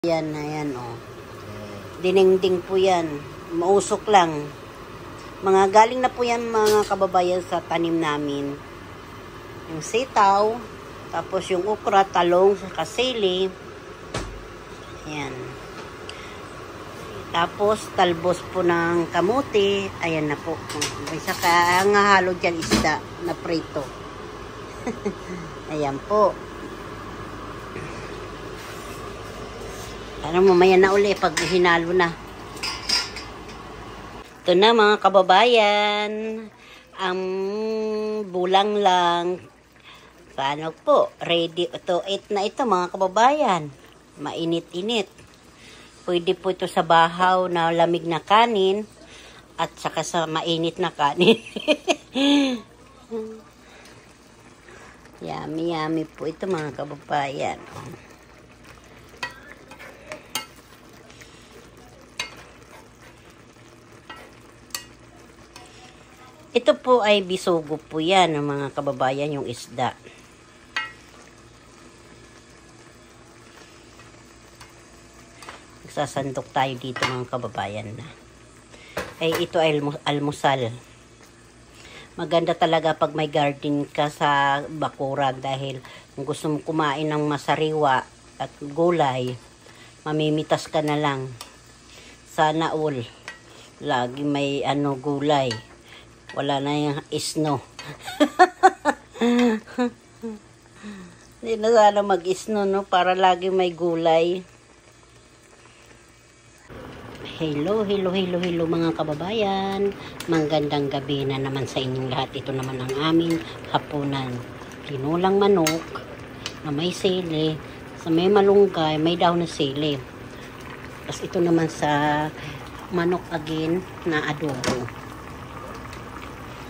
Yan, ayan o. Dinengding po yan. Mausok lang. Mga galing na po yan mga kababayan sa tanim namin. Yung sitaw, tapos yung okra, talong, kasili. Ayan. Tapos talbos po ng kamote. Ayan na po. Saka ang halo dyan isda na prito. Ayan po. Ano, mamaya na uli pag hinalo na. Ito na mga kababayan. Ang bulang lang. Paano po? Ready to eat na ito mga kababayan. Mainit-init. Pwede po ito sa bahaw na lamig na kanin. At saka sa mainit na kanin. Yummy, yummy po ito mga kababayan. Ito po ay bisugo po yan, mga kababayan, yung isda. Nagsasandok tayo dito mga kababayan na. Ay, ito ay almusal. Maganda talaga pag may garden ka sa bakurag dahil kung gusto mo kumain ng masariwa at gulay, mamimitas ka na lang. Sana all. Lagi may gulay. Wala na yung isno. Hindi na sana mag-isno, no? Para lagi may gulay. Hello mga kababayan. Manggandang gabi na naman sa inyong lahat. Ito naman ang aming hapunan. Tinulang manok na may sili. Sa may malunggay, may daon na sili. Tapos ito naman sa manok again na adobo.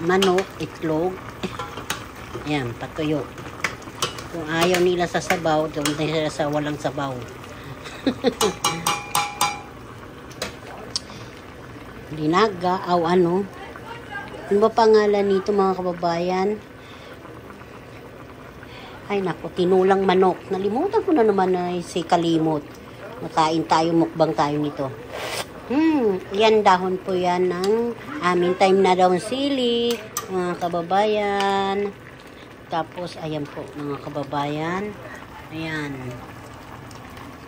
Manok, itlog. Ayan, patuyo. Kung ayaw nila sa sabaw, doon nila sa walang sabaw. Dinaga, ano ba pangalan nito mga kababayan? Ay naku, tinulang manok. Nalimutan ko na naman ay si kalimot. Makain tayo, mukbang tayo nito. Yan dahon po yan ng aming time na daw sili, mga kababayan. Tapos, ayan po, mga kababayan. Ayan.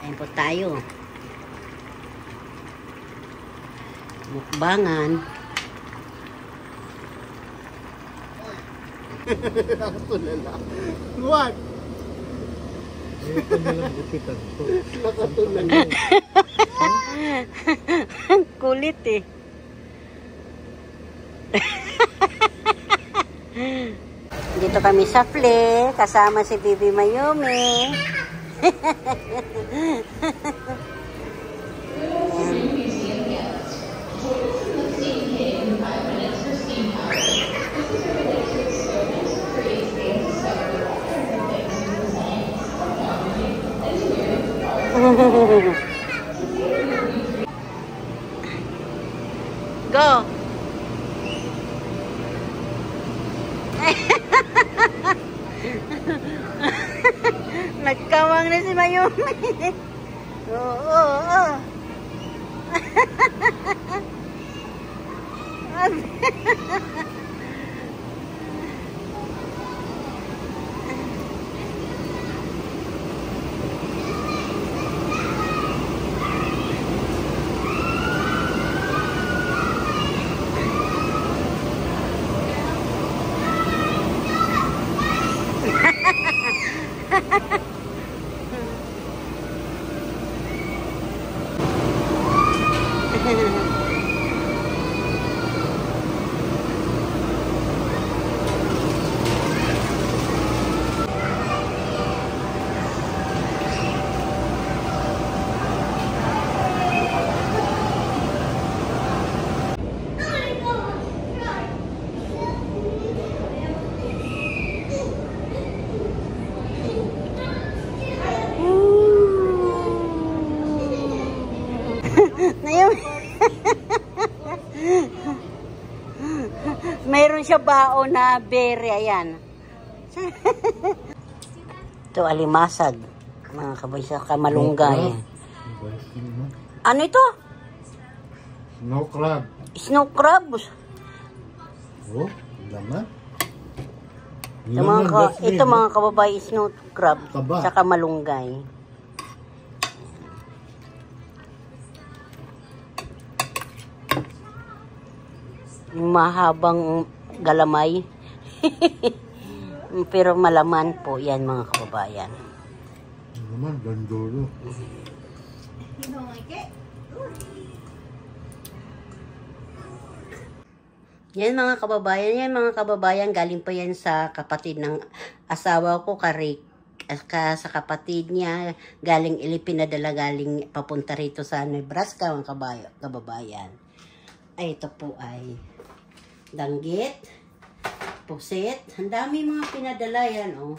Ayan po tayo. Mukbangan. What? Nakatulan. Kulit eh. Dito kami sa Fle, kasama si Bibi Mayumi. Go. Nagkawang na si Mayumi. Oo. Mayroon siya baon na berry, ayan. Ito alimasag, mga kabaysa, kamalunggay. Ano ito? Snow crab. Snow crab. Oh, laman. Ito mga kababayan, snow crab. Kaba. Saka malunggay. Yung mahabang galamay. Pero malaman po yan mga kababayan. Laman, gandolo. Yan mga kababayan, galing pa yan sa kapatid ng asawa ko, sa kapatid niya, galing pinadala galing papunta rito sa Nebraska, mga kababayan. Ay, ito po ay danggit, pusit, ang dami mga pinadala yan, oh.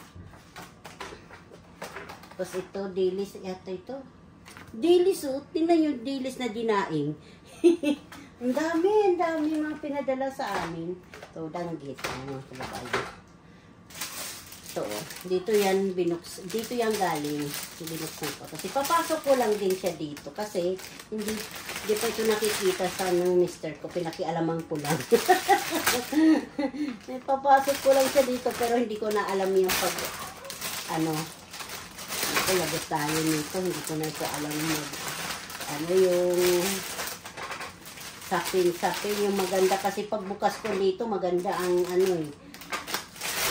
Tapos ito, dilis, ito. Dilis, oh, tingnan yung dilis na dinaing. Ang dami mga pinadala sa amin. Ito, danggit, mga kababayan. Ito, dito yan galing. Binuksan ko. Kasi papasok ko lang din siya dito. Kasi, hindi pa ito nakikita sa mister ko. Pinakialaman ko lang. Papasok ko lang siya dito, pero hindi ko na alam yung ito, labos tayo nito. Hindi ko na ito alam yung sapin yung maganda kasi pagbukas ko dito maganda ang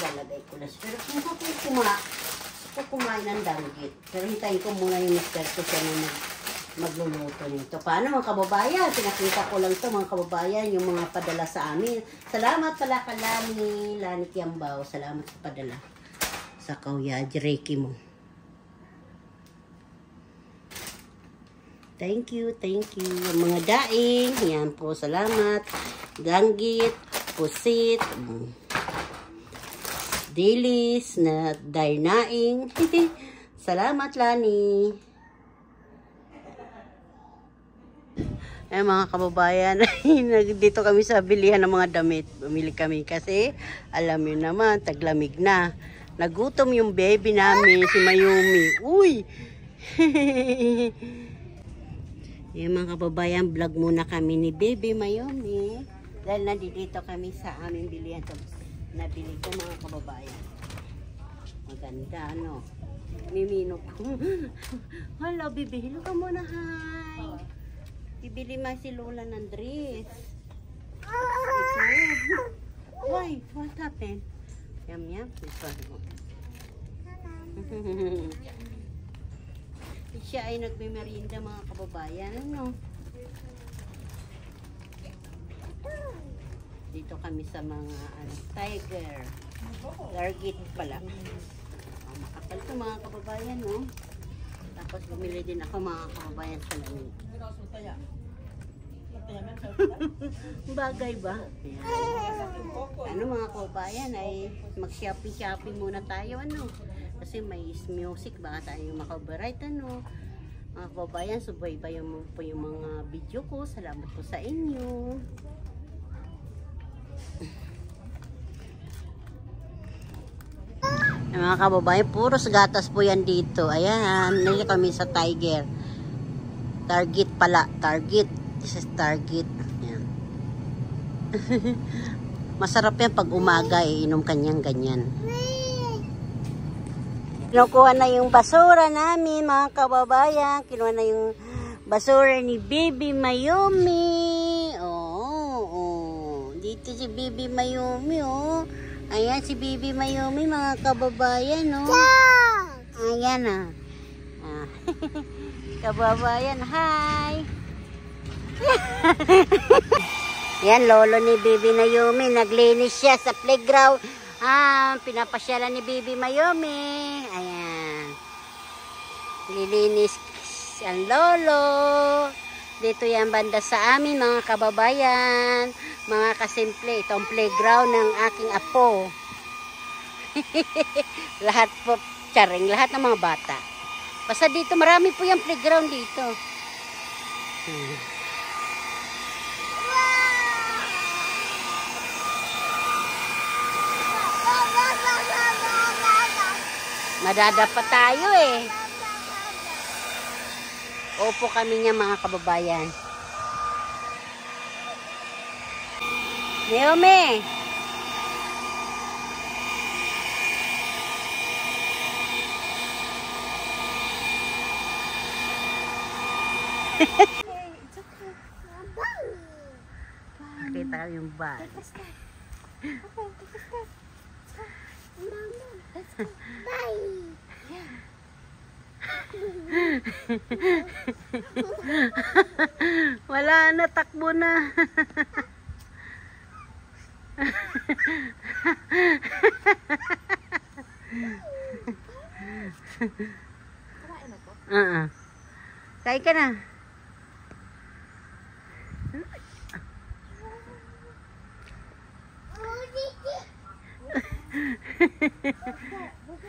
lalagay ko na pero kung ako kumain ng danggit pero hintayin ko muna yung mister ko siya na magluluto nito. Paano mga kababayan, pinakita ko lang to mga kababayan yung mga padala sa amin. Salamat pala ka Lani Kiambao, salamat sa padala sa kauya Reiki mo. Thank you. Mga daing, yan po, salamat. Danggit, pusit, dilis, na darnaing. Salamat, Lani. Mga kababayan, dito kami sa bilihan ng mga damit. Bumili kami kasi, alam niyo naman, taglamig na. Nagutom yung baby namin, si Mayumi. Uy! Yung mga kababayan, vlog muna kami ni Baby Mayumi. Dahil nandito kami sa aming bilihan. Nabili ko mga kababayan. Maganda, ano? Mimino ko. Hello, Bibi. Hello ka muna, hi. Bibili ma si Lola ng dress. Why? What happened? Yum. This one. Siya ay nagme-merienda mga kababayan. Dito kami sa mga tiger. Target pala. Makapal ito mga kababayan, no? Tapos bumili din ako mga kababayan sa lamig. Bagay ba? Ano mga kababayan ay mag-shopping muna tayo, kasi may music, baka tayo makabarit, mga kababayan, subaybayan mo po yung mga video ko. Salamat po sa inyo. Mga kababayan, puros gatas po yan dito. Ayan, nandito kami sa Tiger. Target pala, Target. This is Target. Ayan. Masarap yan pag umaga, inom kanyang ganyan. Kinukuha na yung basura namin, mga kababayan. Kinuha na yung basura ni Baby Mayumi. Oh. Dito si Baby Mayumi, oh. Ayan si Baby Mayumi, mga kababayan, oh. Ayan, kababayan, hi. Yan, lolo ni Baby Mayumi. Naglinis siya sa playground. Pinapasyalan ni Baby Mayumi. Ayan. Lilinis ang lolo. Dito yan banda sa amin, mga kababayan. Mga kasimple, itong playground ng aking apo. Lahat po, charing, lahat ng mga bata. Basta dito, marami po yung playground dito. Madadapa tayo eh. Opo kami niya mga kababayan. Naomi! Kita yung bag. Wala na, takbo na. Kain ka na.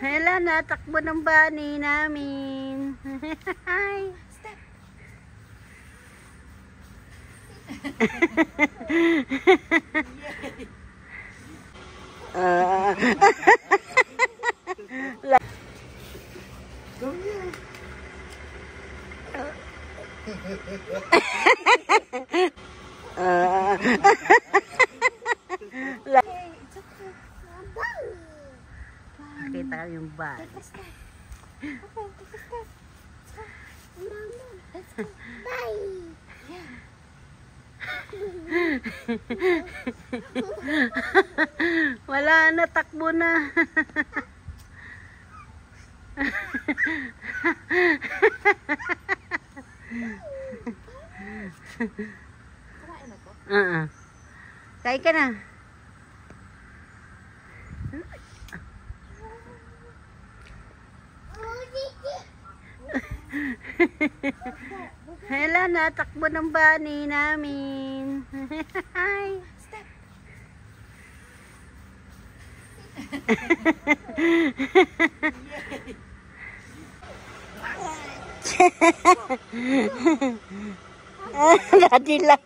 Hala, natakbo ng bunny namin. Hi. Kita yung bag. Wala na, takbo na. Kain ka na. Hala, natakbo ng bunny namin. Hi. Dati lang.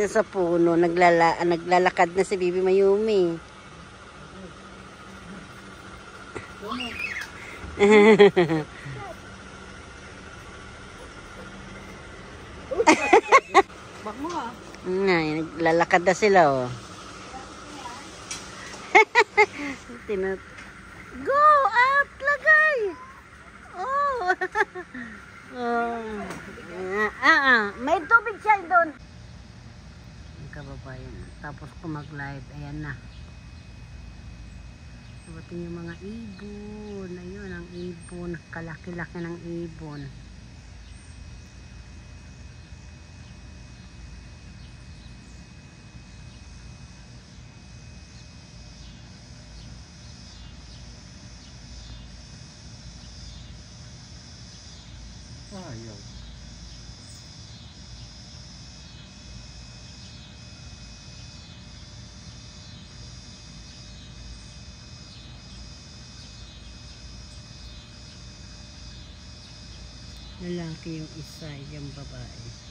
Sa puno, naglalakad na si Bibi Mayumi. Naglalakad na sila, oh. Go up, lagay. Oh. May tubig siya doon. Kababayan, tapos ko mag-live, ayan na. Dumating yung mga ibon. Ayun, ang ibon. Kalaki-laki ng ibon. Ayaw. Lalaki yung isa, yung babae.